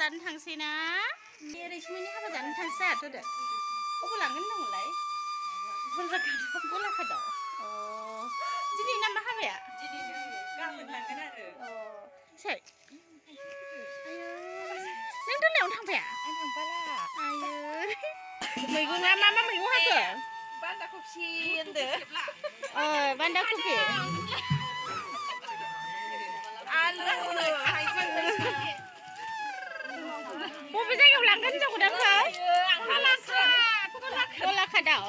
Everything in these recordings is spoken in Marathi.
जानो थांसै ना रैसुमैनि हाबा जानो थांसै आहाथ' दे अबाव लांगोन होनदोंमोनलाय गलाघाटआव दिनै ना मा हाबाया गाबोन लांगोन आरो सोर नों दोननायावनो थांफाया आं थांफाला आयो मैगङा मा मा मैगं हाखो बान्दा कफि होनदो बान्दा कफि आलु हाइजें बबे जायगायाव लांगोन हिनजाव गोदानखौ गलाघाटआव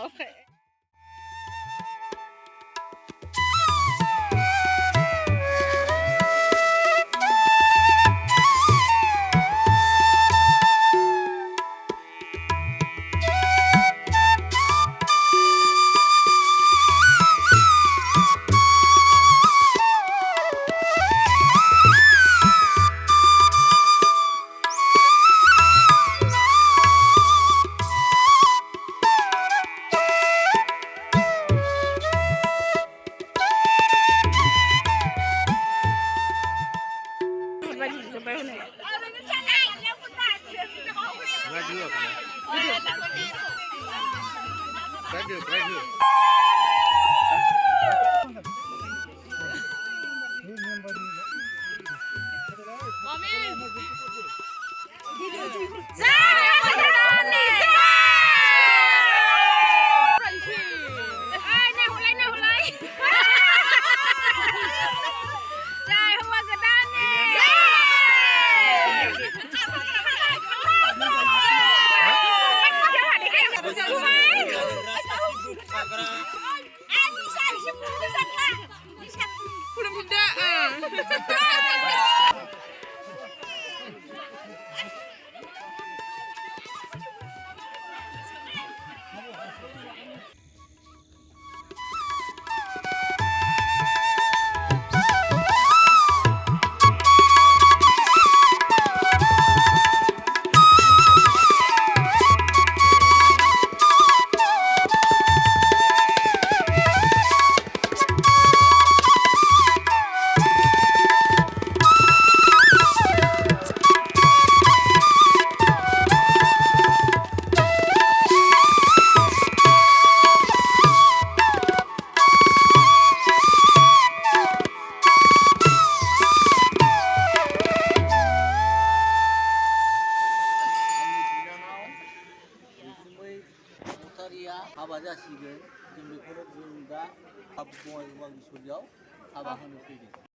हाबा जासिगोन जों बेखौनो जों दा बङाइगाव बिसरियाव हाबा होनो फैदों।